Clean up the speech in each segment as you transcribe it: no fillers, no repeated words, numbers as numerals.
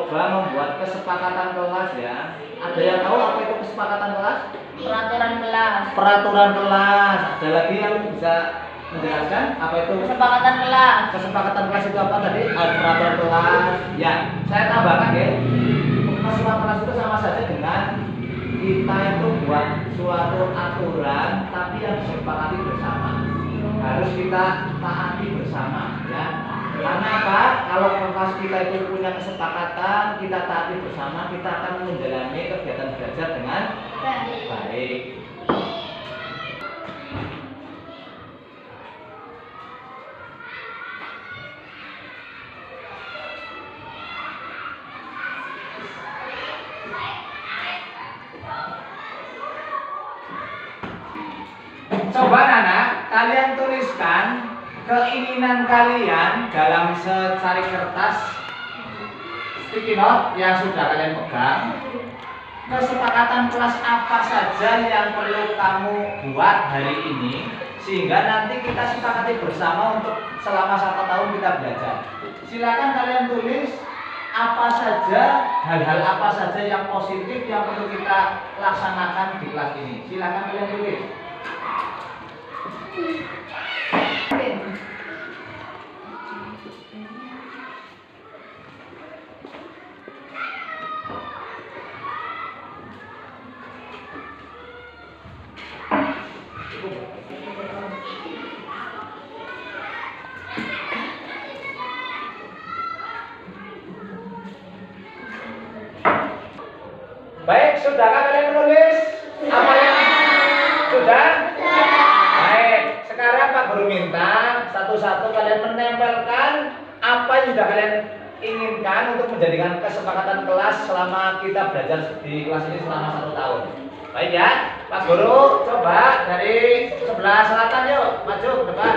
coba membuat kesepakatan kelas ya. Ada yang tahu apa itu kesepakatan kelas? Peraturan kelas. Peraturan kelas. Ada lagi yang bisa menjelaskan apa itu? Kesepakatan kelas. Kesepakatan kelas itu apa tadi? Peraturan kelas. Ya, saya tambahkan ya. Kesepakatan kelas itu sama saja dengan kita itu buat suatu aturan tapi yang disepakati bersama. Harus kita taati bersama ya. Karena apa? Kalau kelas kita itu punya kesepakatan, kita taati bersama, kita akan menjalani kegiatan belajar dengan baik. Coba anak, kalian tuliskan keinginan kalian dalam secari kertas sticky note yang sudah kalian pegang. Kesepakatan kelas apa saja yang perlu kamu buat hari ini sehingga nanti kita sepakati bersama untuk selama 1 tahun kita belajar. Silakan kalian tulis apa saja, hal-hal apa saja yang positif yang perlu kita laksanakan di kelas ini. Silakan kalian tulis. Baik, sudahkah kalian menulis? Apa yang sudah? Baik, sekarang Pak Guru minta satu-satu kalian menempelkan apa yang sudah kalian inginkan untuk menjadikan kesepakatan kelas selama kita belajar di kelas ini selama 1 tahun. Baik ya, Pak Guru coba dari sebelah selatan yuk, maju ke depan.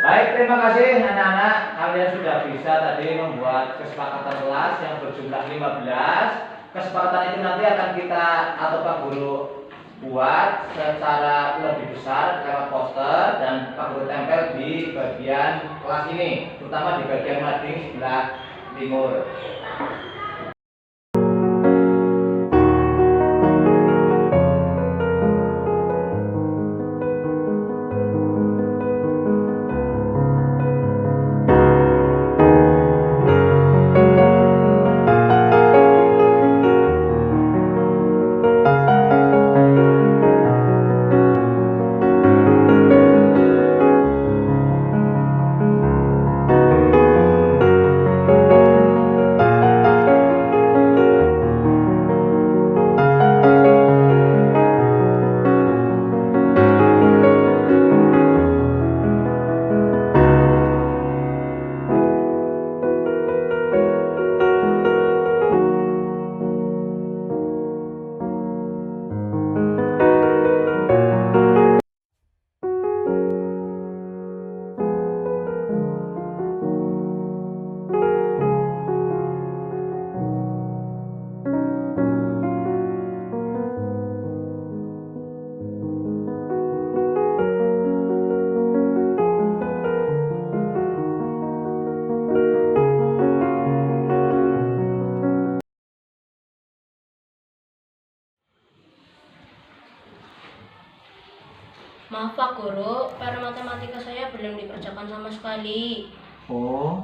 Baik, terima kasih anak-anak. Kalian sudah bisa tadi membuat kesepakatan kelas yang berjumlah 15. Kesepakatan itu nanti akan kita atau Pak Guru buat secara lebih besar lewat poster dan Pak Guru tempel di bagian kelas ini, terutama di bagian mading sebelah timur. Maaf Pak Guru, PR matematika saya belum dikerjakan sama sekali. Oh,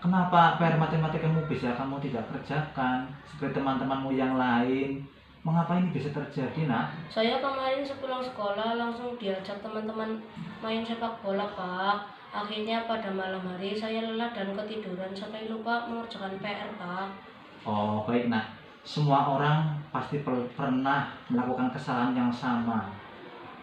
kenapa PR matematikamu bisa kamu tidak kerjakan seperti teman-temanmu yang lain? Mengapa ini bisa terjadi, nak? Saya kemarin sepulang sekolah langsung diajak teman-teman main sepak bola, Pak. Akhirnya pada malam hari saya lelah dan ketiduran sampai lupa mengerjakan PR, Pak. Oh, baik nak. Semua orang pasti pernah melakukan kesalahan yang sama.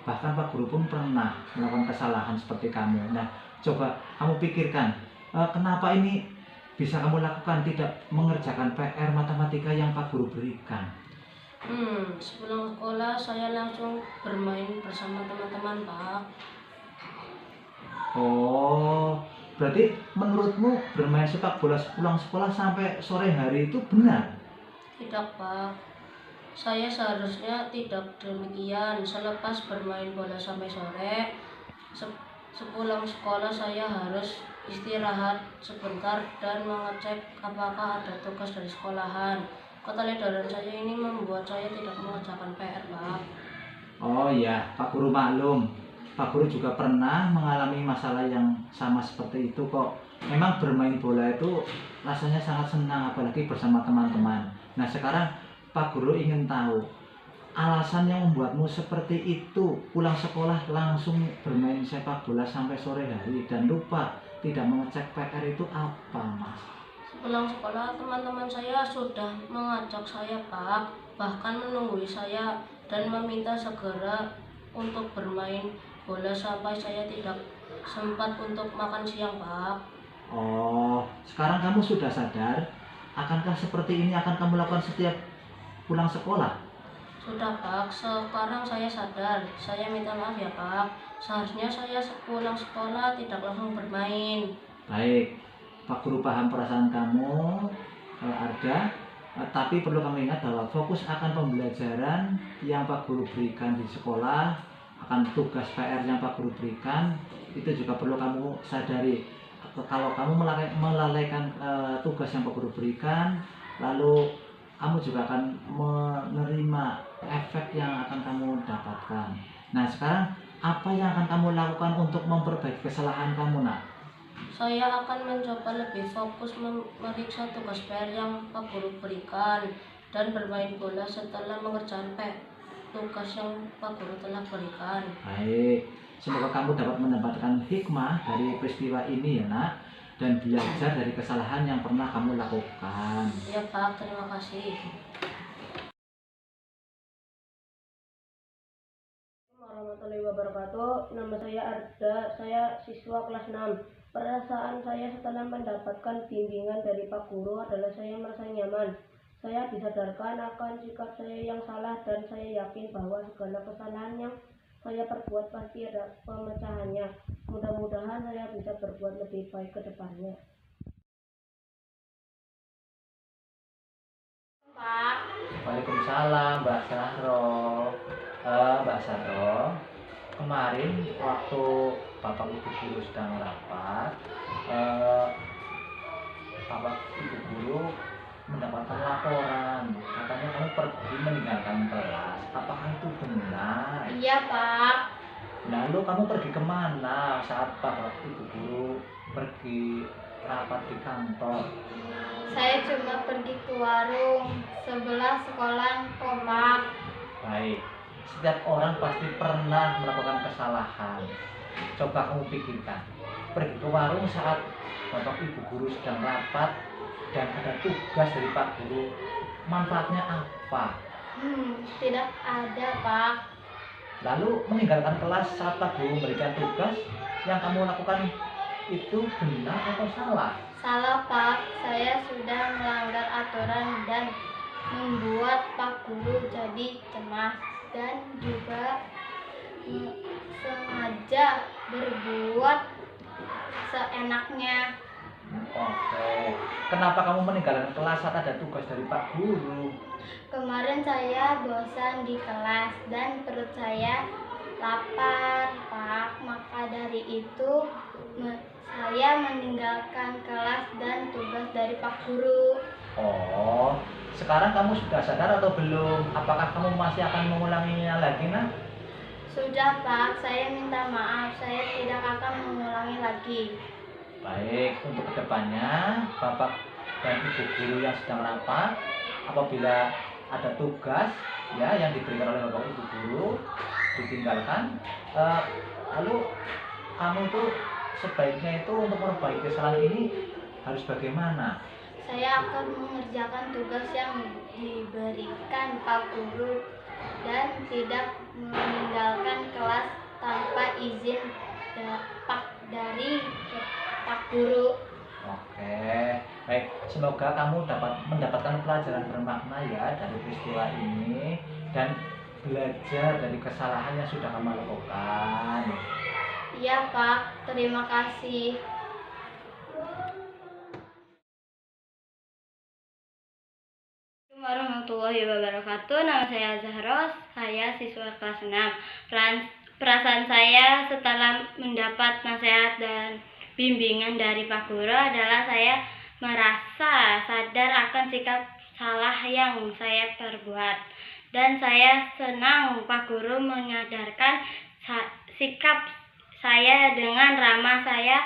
Bahkan Pak Guru pun pernah melakukan kesalahan seperti kamu. Nah, coba kamu pikirkan, kenapa ini bisa kamu lakukan tidak mengerjakan PR matematika yang Pak Guru berikan? Sepulang sekolah saya langsung bermain bersama teman-teman, Pak. Oh, berarti menurutmu bermain sepak bola sepulang sekolah sampai sore hari itu benar? Tidak, Pak. Saya seharusnya tidak demikian. Selepas bermain bola sampai sore, sepulang sekolah saya harus istirahat sebentar dan mengecek apakah ada tugas dari sekolahan. Keteledoran saya ini membuat saya tidak mengerjakan PR, Pak. Oh iya, Pak Guru maklum. Pak Guru juga pernah mengalami masalah yang sama seperti itu kok. Memang bermain bola itu rasanya sangat senang, apalagi bersama teman-teman. Nah sekarang Pak Guru ingin tahu, alasan yang membuatmu seperti itu, pulang sekolah langsung bermain sepak bola sampai sore hari dan lupa tidak mengecek PR itu apa, Mas? Sepulang sekolah, teman-teman saya sudah mengajak saya, Pak, bahkan menunggui saya dan meminta segera untuk bermain bola sampai saya tidak sempat untuk makan siang, Pak. Oh, sekarang kamu sudah sadar? Akankah seperti ini akan kamu lakukan setiap pulang sekolah? Sudah, Pak. Sekarang saya sadar. Saya minta maaf ya, Pak. Seharusnya saya pulang sekolah tidak langsung bermain. Baik, Pak Guru paham perasaan kamu, Arda. Tapi perlu kamu ingat bahwa fokus akan pembelajaran yang Pak Guru berikan di sekolah, akan tugas PR yang Pak Guru berikan, itu juga perlu kamu sadari. Kalau kamu melalaikan tugas yang Pak Guru berikan, lalu kamu juga akan menerima efek yang akan kamu dapatkan. Nah, sekarang apa yang akan kamu lakukan untuk memperbaiki kesalahan kamu, nak? Saya akan mencoba lebih fokus memeriksa tugas PR yang Pak Guru berikan dan bermain bola setelah mengerjakan tugas yang Pak Guru telah berikan. Baik, semoga kamu dapat mendapatkan hikmah dari peristiwa ini ya nak, dan belajar dari kesalahan yang pernah kamu lakukan. Ya, Pak, terima kasih. Warahmatullahi wabarakatuh. Nama saya Arda, saya siswa kelas 6. Perasaan saya setelah mendapatkan bimbingan dari Pak Guru adalah saya merasa nyaman. Saya disadarkan akan sikap saya yang salah dan saya yakin bahwa segala kesalahan yang saya perbuat pasti ada pemecahannya. Mudah-mudahan saya bisa berbuat lebih baik ke depannya. Pak. Waalaikumsalam, Mbak Sahro. Mbak Sahro, kemarin waktu Bapak Ibu Guru sedang rapat, Bapak Ibu Guru mendapatkan laporan, katanya kamu pergi meninggalkan kelas. Apakah itu benar? Iya, Pak. Lalu kamu pergi kemana saat Bapak Ibu Guru pergi rapat di kantor? Saya cuma pergi ke warung sebelah sekolah kok, Pak. Baik, setiap orang pasti pernah melakukan kesalahan. Coba kamu pikirkan, pergi ke warung saat Bapak Ibu Guru sedang rapat dan ada tugas dari Pak Guru, manfaatnya apa? Tidak ada, Pak. Lalu meninggalkan kelas saat Pak Guru memberikan tugas, yang kamu lakukan itu benar atau salah? Salah, Pak. Saya sudah melanggar aturan dan membuat Pak Guru jadi cemas dan juga sengaja berbuat seenaknya. Oke, kenapa kamu meninggalkan kelas saat ada tugas dari Pak Guru? Kemarin saya bosan di kelas dan perut saya lapar, Pak. Maka dari itu saya meninggalkan kelas dan tugas dari Pak Guru. Oh, sekarang kamu sudah sadar atau belum? Apakah kamu masih akan mengulanginya lagi, nak? Sudah, Pak. Saya minta maaf. Saya tidak akan mengulangi lagi. Baik, untuk kedepannya Bapak dan Ibu Guru yang sedang rapat, apabila ada tugas ya yang diberikan oleh Bapak Ibu Guru ditinggalkan, lalu kamu itu sebaiknya itu untuk memperbaiki kesalahan ini harus bagaimana? Saya akan mengerjakan tugas yang diberikan Pak Guru dan tidak meninggalkan kelas tanpa izin dari Pak Guru. Oke, baik. Semoga kamu dapat mendapatkan pelajaran bermakna ya dari peristiwa ini dan belajar dari kesalahan yang sudah kamu lakukan. Iya Pak, terima kasih. Assalamualaikum warahmatullahi wabarakatuh. Nama saya Zahros, saya siswa kelas 6. Perasaan saya setelah mendapat nasihat dan bimbingan dari Pak Guru adalah saya merasa sadar akan sikap salah yang saya perbuat. Dan saya senang Pak Guru menyadarkan sikap saya dengan ramah. Saya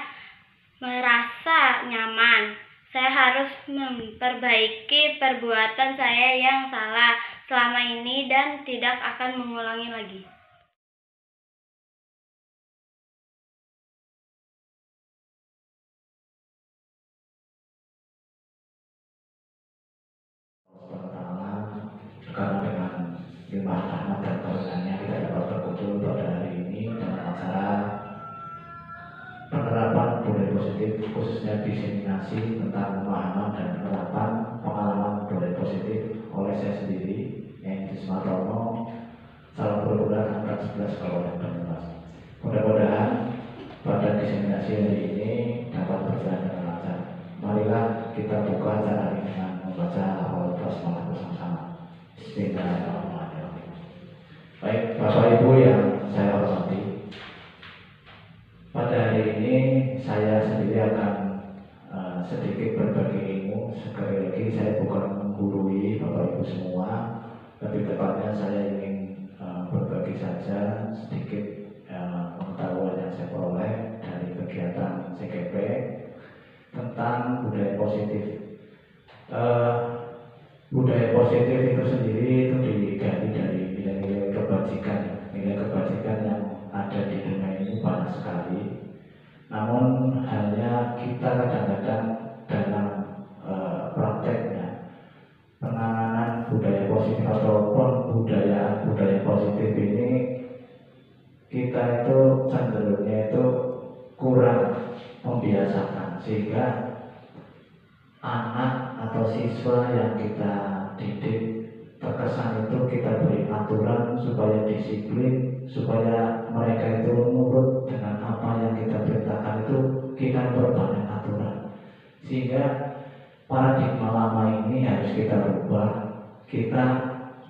merasa nyaman. Saya harus memperbaiki perbuatan saya yang salah selama ini dan tidak akan mengulangi lagi. Pertama, karena dengan limpahan rahmat dan karunia kita dapat berkumpul pada hari ini dalam acara penerapan budaya positif, khususnya diseminasi tentang pemahaman dan penerapan pengalaman budaya positif oleh saya sendiri, yang Sumartono, salah perguruan angkat 11 Kabupaten Banyumas. Mudah-mudahan pada diseminasi hari ini dapat berjalan dengan lancar. Marilah kita buka acara ini dengan membaca awal basmalah bersama-sama. Bismillahirrahmanirrahim. Baik, Bapak Ibu yang saya hormati, pada hari ini saya sendiri akan sedikit berbagi ilmu. Sekali lagi saya bukan menggurui Bapak Ibu semua, lebih tepatnya saya ingin berbagi saja sedikit pengetahuan yang saya peroleh dari kegiatan CGP tentang budaya positif. Budaya positif itu sendiri itu digali dari nilai-nilai kebajikan. Nilai kebajikan yang ada di dunia ini banyak sekali. Namun hanya kita kadang-kadang dalam prakteknya penanganan budaya positif ataupun budaya positif ini kita itu cenderungnya itu kurang membiasakan, sehingga anak atau siswa yang kita didik terkesan itu kita beri aturan supaya disiplin, supaya mereka itu nurut dengan apa yang kita perintahkan, itu kita perbanyak aturan, sehingga paradigma lama ini harus kita rubah. Kita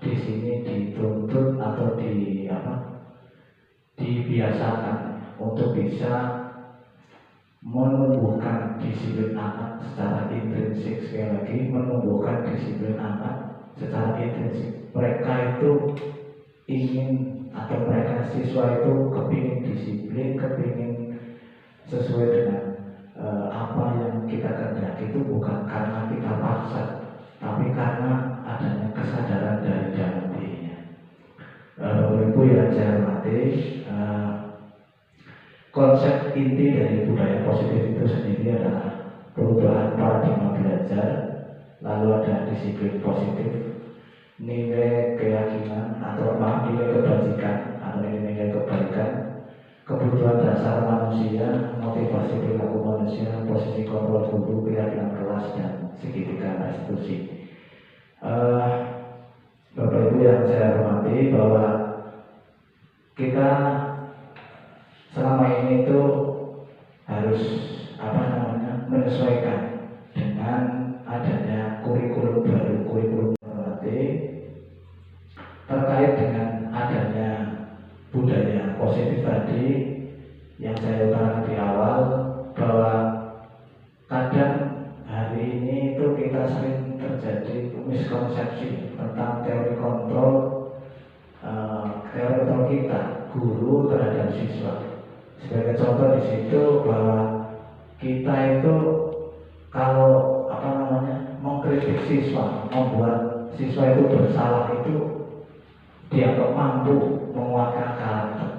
di sini dituntut atau dibiasakan untuk bisa menumbuhkan disiplin anak secara intrinsik. Sekali lagi, menumbuhkan disiplin anak secara intrinsik. Mereka itu ingin, atau mereka siswa itu kepingin disiplin, kepingin sesuai dengan apa yang kita kehendaki, itu bukan karena kita paksa, tapi karena adanya kesadaran dari dalam dirinya. Bapak Ibu yang saya hormati, konsep inti dari budaya positif itu sendiri adalah perubahan paradigma belajar, lalu ada disiplin positif, nilai keyakinan atau nilai kebajikan atau nilai kebaikan, kebutuhan dasar manusia, motivasi perilaku manusia, posisi kontrol guru, keyakinan kelas, dan segitiga restitusi. Bapak Ibu yang saya hormati, bahwa kita selama ini itu harus menyesuaikan dengan adanya kurikulum baru, kurikulum terkait dengan adanya budaya positif tadi yang saya utarakan di awal, bahwa kadang hari ini itu kita sering terjadi miskonsepsi tentang teori kontrol kita, guru terhadap siswa. Sebagai contoh di situ, bahwa kita itu kalau mengkritik siswa, membuat siswa itu bersalah, itu dianggap mampu menguatkan karakter.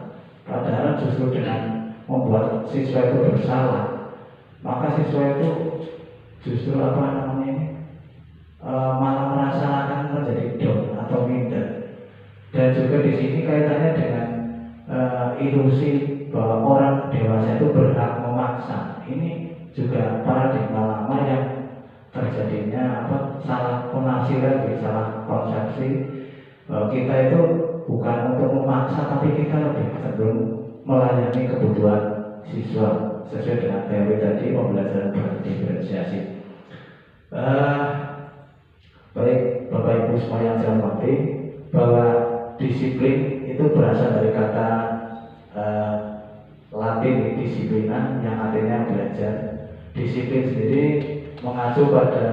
Padahal justru dengan membuat siswa itu bersalah, maka siswa itu justru malah merasa akan menjadi down atau minder. Dan juga di sini kaitannya dengan ilusi bahwa orang dewasa itu berhak memaksa. Ini juga paradigma lama yang terjadinya salah penafsiran, salah konsepsi. Kita itu bukan untuk memaksa, tapi kita lebih cenderung melayani kebutuhan siswa sesuai dengan teori tadi pembelajaran berdiferensiasi. Baik Bapak Ibu semua yang saya hormati, bahwa disiplin itu berasal dari kata Latin disiplina yang artinya belajar. Disiplin sendiri mengacu pada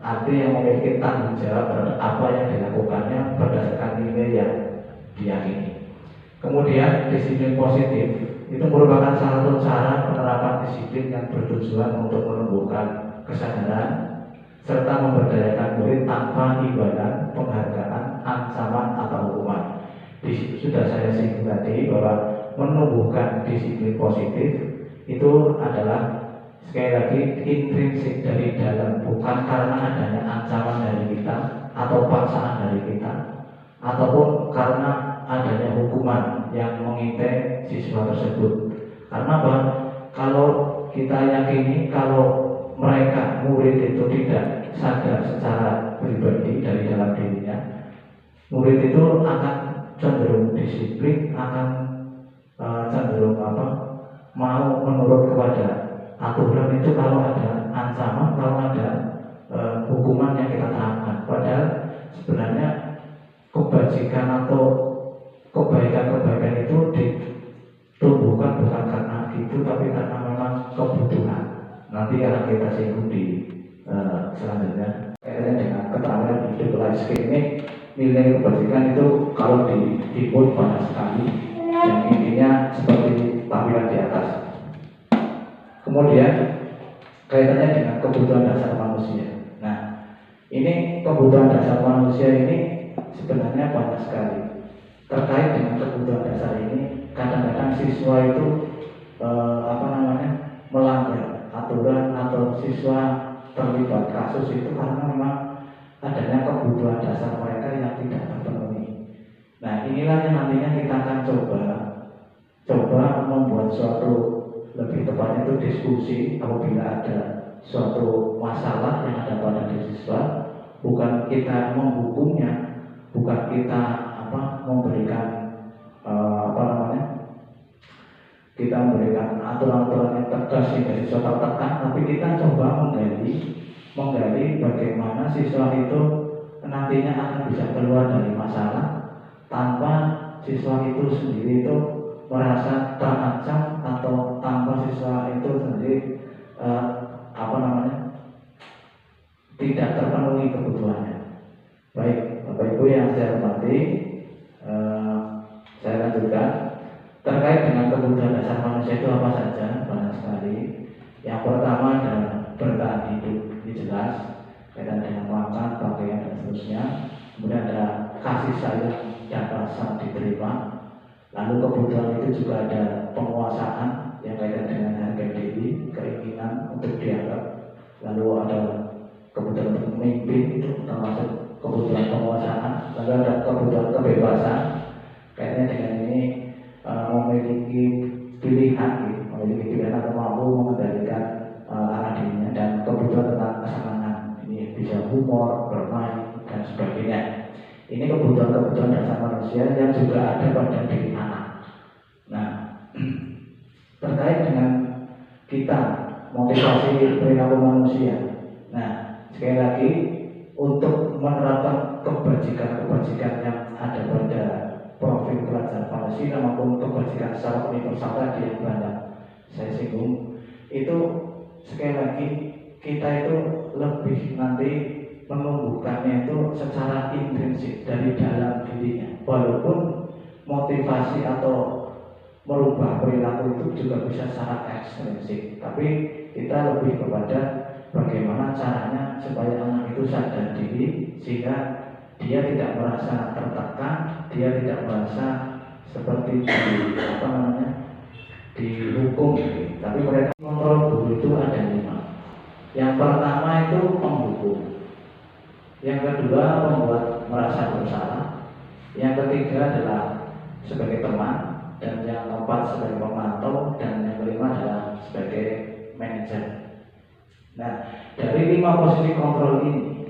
arti yang memiliki tanggung jawab terhadap apa yang dilakukannya berdasarkan nilai yang diyakini. Kemudian disiplin positif itu merupakan salah satu cara penerapan disiplin yang bertujuan untuk menumbuhkan kesadaran serta memberdayakan murid tanpa imbalan, penghargaan, ancaman atau hukuman. Di situ sudah saya singgung tadi bahwa menumbuhkan disiplin positif itu adalah sekali lagi intrinsik dari dalam, bukan karena adanya ancaman dari kita atau paksaan dari kita, ataupun karena adanya hukuman yang mengintai siswa tersebut. Karena apa? Kalau kita yakini kalau mereka murid itu tidak sadar secara pribadi dari dalam dirinya, murid itu akan cenderung disiplin, akan cenderung mau menurut kepada aturan itu kalau ada ancaman, kalau ada hukuman yang kita terapkan. Padahal sebenarnya kebajikan atau kebaikan-kebaikan itu ditumbuhkan bukan karena itu, tapi karena memang kebutuhan. Nanti akan kita singgung di selanjutnya. Kaitannya dengan keterampilan hidup life skill ini, nilai kebajikan itu kalau diinput banyak sekali, yang intinya seperti tampilan di atas. Kemudian kaitannya dengan kebutuhan dasar manusia. Nah, ini kebutuhan dasar manusia ini sebenarnya banyak sekali. Terkait dengan kebutuhan dasar ini, kadang-kadang siswa itu melanggar aturan atau siswa terlibat kasus itu karena memang adanya kebutuhan dasar mereka yang tidak terpenuhi. Nah, inilah yang nantinya kita akan coba membuat suatu, lebih tepatnya itu diskusi apabila ada suatu masalah yang ada pada diri siswa, bukan kita menghukumnya, bukan kita memberikan kita memberikan aturan-aturan yang tegas sehingga siswa tertekan, tapi kita coba menggali bagaimana siswa itu nantinya akan bisa keluar dari masalah tanpa siswa itu sendiri itu merasa terancam, atau tanpa siswa itu sendiri tidak terpenuhi kebutuhannya. Baik Bapak Ibu yang saya hormati, saya lanjutkan. Terkait dengan kebutuhan dasar manusia itu apa saja? Banyak sekali. Yang pertama adalah bertahan hidup, ini jelas, kaitan dengan makan, pakaian dan seterusnya. Kemudian ada kasih sayang dan rasa diterima. Lalu kebutuhan itu juga ada penguasaan yang kaitan dengan harga diri, keinginan untuk dianggap. Lalu ada kebutuhan untuk memimpin, itu termasuk kebutuhan penguasaan. Lalu ada kebutuhan kebebasan, kaitannya dengan ini memiliki pilihan atau mampu mengendalikan arah dirinya, dan kebutuhan tentang kesenangan, ini bisa humor, bermain dan sebagainya. Ini kebutuhan dasar manusia yang juga ada pada diri anak. Nah, terkait dengan kita motivasi perilaku manusia. Nah, sekali lagi untuk menerapkan kebajikan yang ada pada profil pelajar Pancasila maupun kebajikan secara universal tadi yang banyak saya singgung, itu sekali lagi kita itu lebih nanti menumbuhkannya itu secara intrinsik dari dalam dirinya. Walaupun motivasi atau merubah perilaku itu juga bisa secara ekstrinsik, tapi kita lebih kepada bagaimana caranya supaya anak itu sadar diri sehingga dia tidak merasa tertekan, dia tidak merasa seperti dihukum, tapi mereka kontrol guru itu ada 5. Yang pertama itu penghukum, yang kedua membuat merasa bersalah, yang ketiga adalah sebagai teman, dan yang keempat sebagai pemantau, dan yang kelima adalah sebagai manajer. Nah, dari 5 posisi kontrol ini,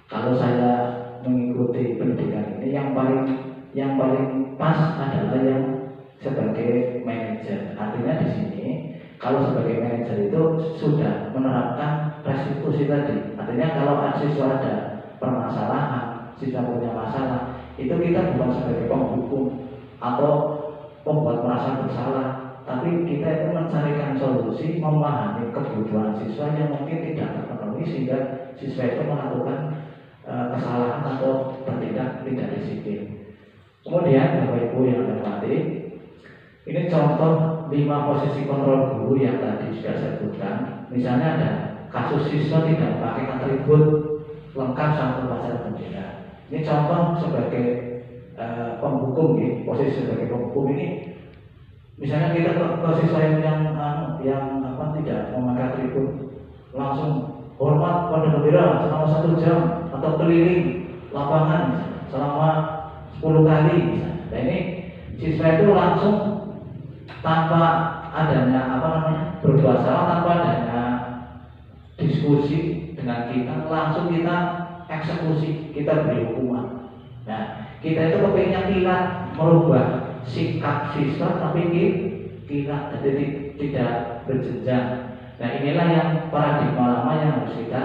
kalau saya mengikuti pendidikan ini, yang paling pas adalah yang sebagai manajer. Artinya di sini kalau sebagai manajer itu sudah menerapkan restitusi tadi. Artinya kalau siswa ada permasalahan, siswa punya masalah, itu kita bukan sebagai penghukum atau membuat merasa bersalah, tapi kita itu mencarikan solusi, memahami kebutuhan siswa yang mungkin tidak terpenuhi sehingga siswa itu melakukan kesalahan atau bertindak tidak disiplin. Kemudian Bapak Ibu yang hormati, ini contoh 5 posisi kontrol guru yang tadi sudah saya sebutkan. Misalnya ada kasus siswa tidak pakai atribut lengkap saat upacara bendera. Ini contoh sebagai penghukum, ya. Posisi sebagai penghukum ini, misalnya kita ke siswa yang tidak memakai atribut, langsung hormat pada bendera selama 1 jam atau keliling lapangan selama 10 kali. Nah ini siswa itu langsung tanpa adanya berbuat salah, tanpa adanya diskusi dengan kita, langsung kita eksekusi, kita beri hukuman. Nah kita itu kepingin kilat merubah sikap siswa, tapi kilat, jadi tidak berjenjang. Nah inilah yang paradigma lama yang harus kita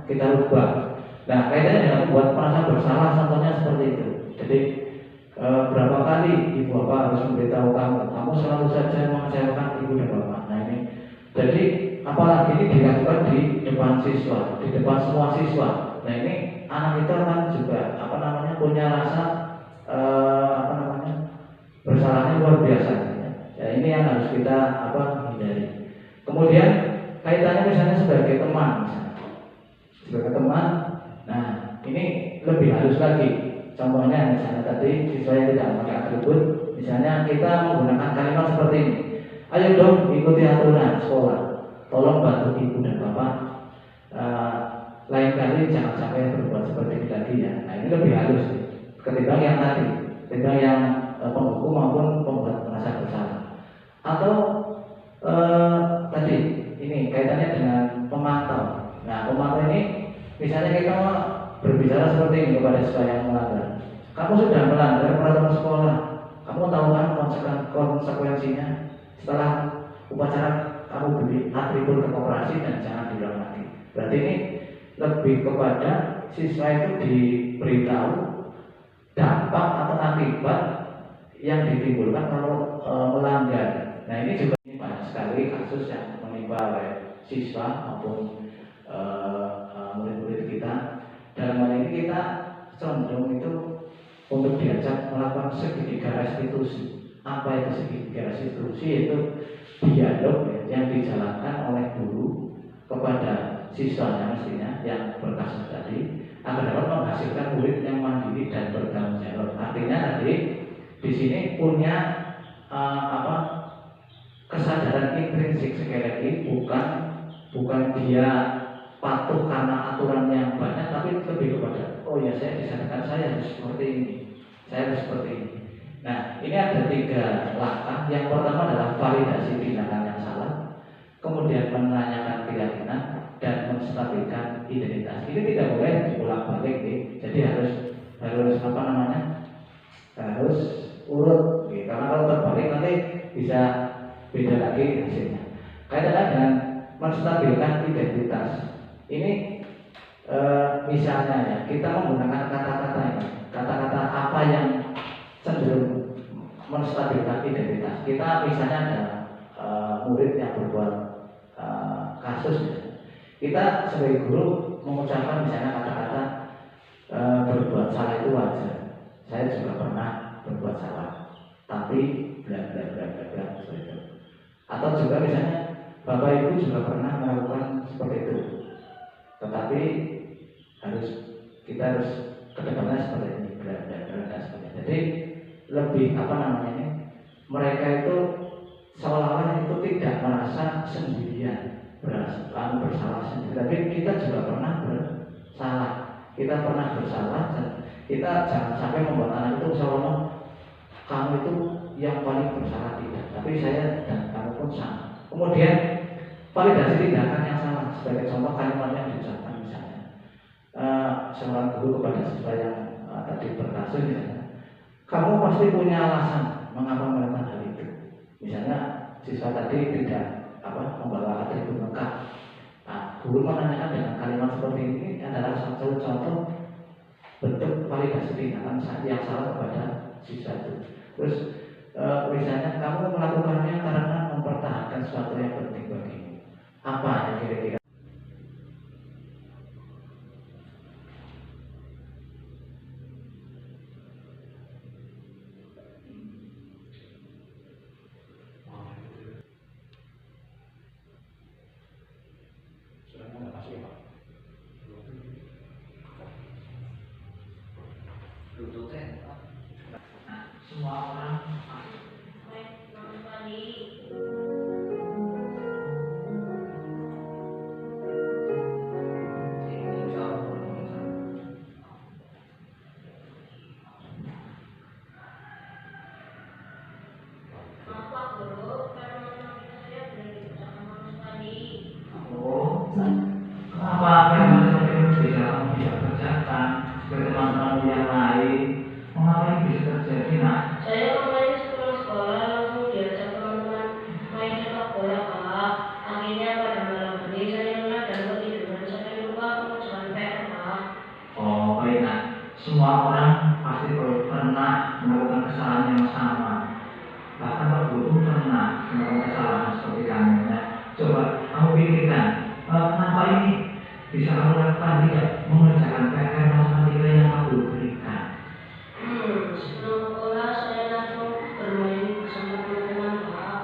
kita rubah. Nah kaitannya dengan membuat merasa bersalah, contohnya seperti itu. Jadi berapa kali ibu bapak harus memberitahu kamu selalu saja mengecewakan ibu dan bapak. Nah ini, jadi apalagi ini dilakukan di depan siswa, di depan semua siswa. Nah ini anak itu akan juga punya rasa bersalahnya luar biasa. Ya, ini yang harus kita hindari. Kemudian kaitannya misalnya sebagai teman, sebagai teman. Nah ini lebih halus lagi. Contohnya misalnya tadi siswa yang tidak memakai atribut, misalnya kita menggunakan kalimat seperti ini. Ayo dong ikuti aturan sekolah, tolong bantu ibu dan bapak, lain kali jangan sampai berbuat seperti ini lagi ya. Nah ini lebih halus ketimbang yang tadi, ketimbang yang penghukum maupun pembuat merasa bersalah. Atau tadi ini kaitannya dengan pemantau. Nah pemantau ini misalnya kita berbicara seperti ini kepada siswa yang melanggar. Kamu sudah melanggar peraturan sekolah. Kamu tahu kan konsekuensinya? Setelah upacara kamu beri atribut ke koperasi dan jangan diulang lagi. Berarti ini lebih kepada siswa itu diberitahu dampak atau akibat yang ditimbulkan kalau melanggar. Nah ini juga banyak sekali kasus yang menimpa oleh siswa maupun murid-murid kita. Dalam hal ini kita condong itu untuk diajak melakukan segitiga restitusi. Apa itu segitiga restitusi? Itu dialog yang dijalankan oleh guru kepada siswanya mestinya yang berkasus tadi, agar dapat menghasilkan murid yang mandiri dan bertanggung jawab. Artinya tadi di sini punya kesadaran intrinsik, sekali lagi bukan dia patuh karena aturan yang banyak, tapi lebih kepada oh ya saya disadarkan saya harus seperti ini, saya harus seperti ini. Nah ini ada 3 langkah. Yang pertama adalah validasi tindakan yang salah, kemudian menanyakan keyakinan, dan menstabilkan identitas. Ini tidak boleh diulang balik, jadi harus harus urut, karena kalau terbalik nanti bisa beda lagi hasilnya. Kaitannya dengan menstabilkan identitas. Ini misalnya ya, kita menggunakan kata-kata ini, kata-kata apa yang cenderung menstabilkan identitas. Kita misalnya ada murid yang berbuat kasus, kita sebagai guru mengucapkan misalnya kata-kata berbuat salah itu wajar. Saya juga pernah berbuat salah, tapi bla bla bla bla bla seperti itu. Atau juga misalnya Bapak Ibu juga pernah melakukan seperti itu. Tetapi kita harus kedepannya seperti ini, seperti. Jadi lebih mereka itu seolah-olah itu tidak merasa sendirian, bersalah sendiri. Tapi kita juga pernah bersalah. Kita pernah bersalah dan kita jangan sampai membuat anak itu seolah-olah kamu itu yang paling bersalah, tidak. Tapi saya dan kamu pun sama. Kemudian validasi tindakan yang salah, sebagai contoh kalimat yang diucapkan misalnya seorang guru kepada siswa yang tadi berkasus misalnya, kamu pasti punya alasan mengapa melakukan hal itu. Misalnya siswa tadi tidak membawa atribut lengkap. Nah, guru menanyakan dengan kalimat seperti ini adalah satu contoh bentuk validasi tindakan yang salah kepada siswa itu. Terus misalnya kamu melakukannya karena mempertahankan sesuatu yang penting bagimu. Apa yang kira-kira? Semua orang kenapa apa yang bisa kamu bisa kerjakan sebagai teman-teman yang lain? Mengapa ini bisa terjadi, nak? Saya kemarin sepulang sekolah langsung diajak teman-teman main sepak bola, Pak. Akhirnya pada malam hari saya lelah dan ketiduran sampai lupa mengerjakan PR, Pak. Oh, baik, nak. Semua orang pasti pernah melakukan kesalahan yang sama. Bahkan Pak Guru pernah melakukan kesalahan seperti kamu. Nah, coba kamu pikirkan, kenapa ini bisa kamu lakukan tidak mengerjakan PR matematika yang Pak Guru berikan? Sebelum sekolah saya langsung bermain bersama teman-teman, Pak.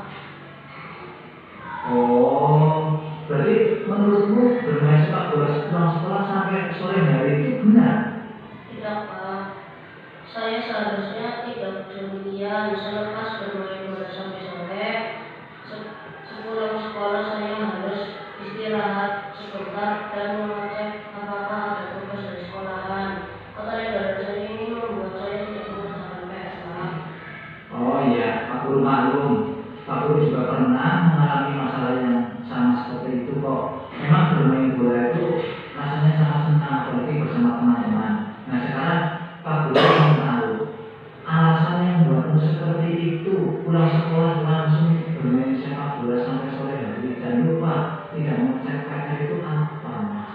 Oh, berarti menurutmu bermain sepak bola sepulang sekolah sampai sore hari itu benar? Tidak, Pak. Saya seharusnya tidak demikian. Selepas bermain bola sampai sore, sepulang sekolah saya harus istirahat sebentar dan mengecek apakah ada tugas dari sekolahan. Keterbatasan saya ini membuat saya tidak mengerjakan PR, Pak. Oh iya, Pak Guru maklum. Pak Guru juga pernah mengalami masalah yang sama seperti itu kok. Memang bermain bola itu rasanya sangat senang, apalagi bersama teman-teman. Nah sekarang Pak Guru ingin tahu alasan yang membuatmu seperti itu, pulang sekolah langsung bermain sepak bola sampai sore hari dan lupa tidak mengecek PR itu apa, Mas?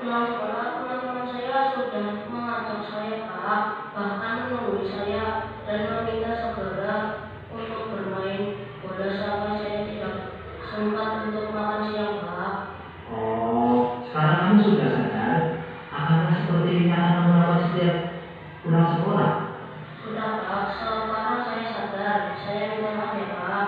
Pulang sekolah teman-teman saya sudah mengajak saya, Pak, bahkan menunggu saya dan meminta segera untuk bermain bola sampai saya tidak sempat untuk makan siang, Pak. Oh, sekarang kamu sudah sadar akankah seperti ini akan kamu lakukan setiap pulang sekolah? Sudah, Pak. Sekarang saya sadar. Saya minta maaf ya, Pak.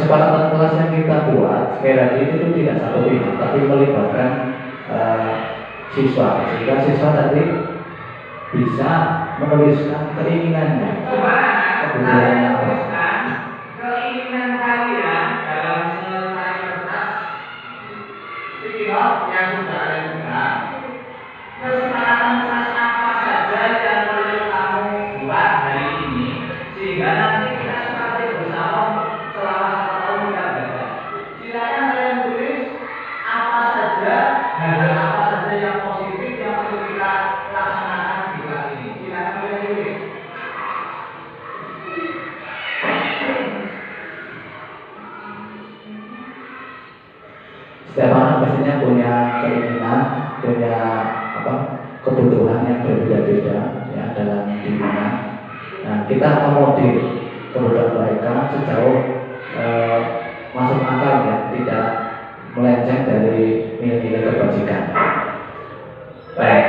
kesepakatan kelas yang kita buat sekali lagi itu tidak satu pihak tapi melibatkan siswa, sehingga siswa tadi bisa menuliskan keinginannya, kebutuhannya apa. Keinginan kalian dalam secari kertas sticky note yang sudah kalian pegang. Kesepakatan kelas apa saja yang perlu kamu buat hari ini, sehingga nanti kita sepakati bersama selama 1 tahun kita belajar. Silakan kalian tulis apa saja, hal-hal apa saja yang positif yang perlu kita laksanakan di kelas ini. Silakan kalian tulis. Setiap anak pastinya punya keinginan, punya kebutuhan yang berbeda-beda ya dalam dirinya. Nah, kita akomodir kebutuhan mereka sejauh masuk akal ya, tidak melenceng dari nilai-nilai kebajikan. Baik.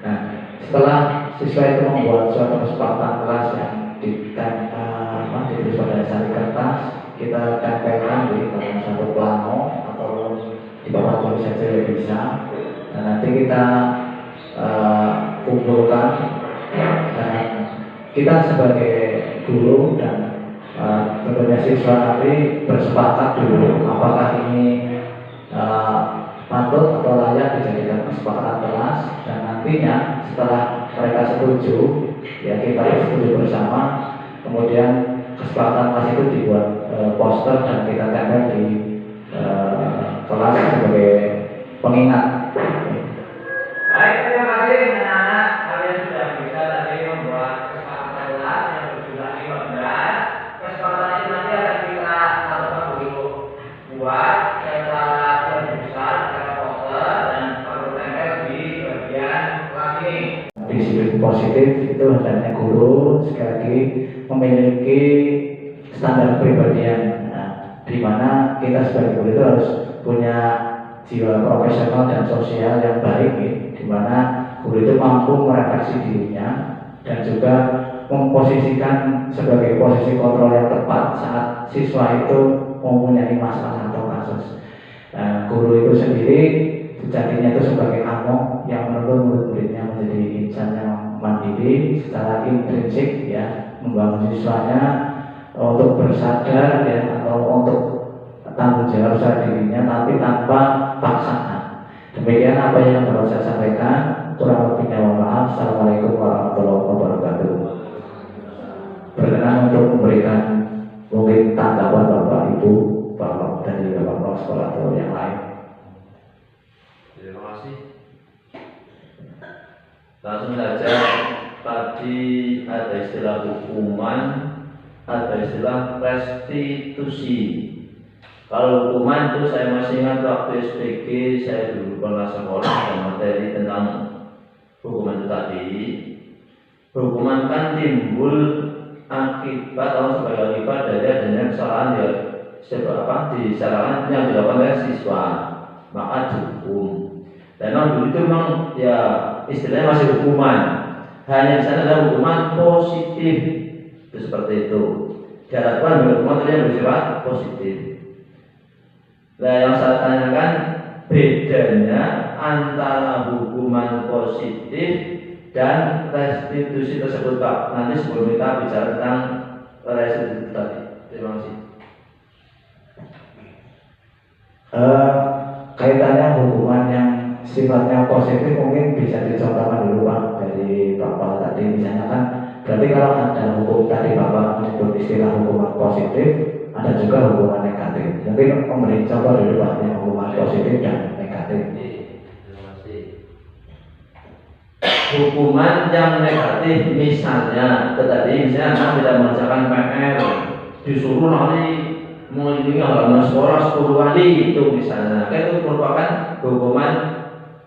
Nah, setelah siswa itu membuat suatu kesepakatan kelas yang ditulis pada sari kertas, kita tempelkan di dalam satu plano atau di bawah tulis saja ya bisa. Dan nanti kita kumpulkan dan kita sebagai guru dan tentunya siswa nanti bersepakat dulu apakah ini patut atau layak dijadikan kesepakatan kelas, dan nantinya setelah mereka setuju ya kita setuju bersama, kemudian kesepakatan kelas itu dibuat poster dan kita tempel di kelas sebagai pengingat. Baik, terima kasih anak-anak, kalian sudah bisa tadi membuat kesepakatan kelas yang berjumlah 15. Kesepakatan itu nanti akan kita lakukan dulu buat secara besar, secara poster dan perlu tempel di bagian kelas ini. Disiplin positif itu hendaknya guru sekali lagi memiliki standar kepribadian, di mana kita sebagai guru itu harus punya jiwa profesional dan sosial yang baik, di mana guru itu mampu merefleksi dirinya dan juga memposisikan sebagai posisi kontrol yang tepat saat siswa itu mempunyai masalah atau kasus. Guru itu sendiri sejatinya itu sebagai amok yang menuntun murid-muridnya menjadi insan yang mandiri secara intrinsik ya, membangun siswanya untuk bersadar ya, atau untuk tanggung jawab secara dirinya tapi tanpa paksaan. Demikian apa yang dapat saya sampaikan, kurang lebihnya mohon maaf. Assalamualaikum warahmatullahi wabarakatuh. Berkenan untuk memberikan mungkin tanggapan Bapak Ibu, Bapak dari Bapak sekolah atau yang lain. Terima kasih. Langsung saja, tadi ada istilah hukuman, ada istilah restitusi. Kalau hukuman itu saya masih ingat waktu SPG saya dulu pernah sekolah ada materi tentang hukuman itu tadi. Hukuman kan timbul akibat atau sebagai akibat dari adanya kesalahan ya disalahkan yang dilakukan oleh siswa, maka dihukum. Dan memang dulu itu memang ya istilahnya masih hukuman, hanya di sana ada hukuman positif itu seperti itu. Diharapkan hukuman yang bersifat positif. Nah, yang saya tanyakan bedanya antara hukuman positif dan restitusi tersebut, Pak. Nanti sebelum kita bicara tentang restitusi tadi. Terima kasih. Kaitannya hukuman yang sifatnya positif mungkin bisa dicontohkan dulu Pak dari Bapak tadi. Misalnya kan berarti kalau ada hukum tadi Bapak menyebut istilah hukuman positif, ada juga hukuman negatif. Mungkin memberi contoh dulu Pak yang hukuman positif dan negatif. Terima kasih. Hukuman yang negatif misalnya anak tidak mengerjakan PR, disuruh nanti mengunjungi halaman sekolah 10 kali itu misalnya, itu merupakan hukuman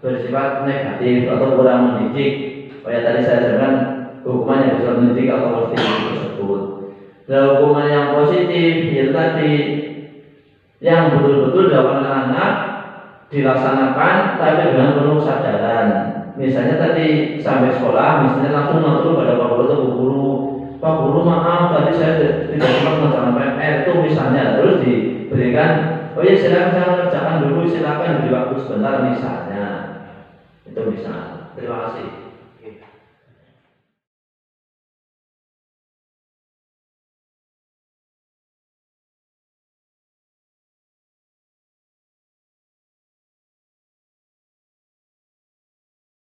bersifat negatif atau kurang mendidik. Kayak tadi saya jelaskan hukuman yang bersifat mendidik atau positif tersebut. Dan hukuman yang positif itu tadi yang betul-betul dilakukan anak dilaksanakan tapi dengan penuh kesadaran. Misalnya tadi sampai sekolah, misalnya langsung ngatur pada Pak Guru atau Bu Guru, Pak Guru maaf tadi saya tidak sempat mengerjakan PR itu misalnya, terus diberikan, oh ya silakan saya mengerjakan dulu, silakan beri waktu sebentar misalnya, itu bisa. Terima kasih.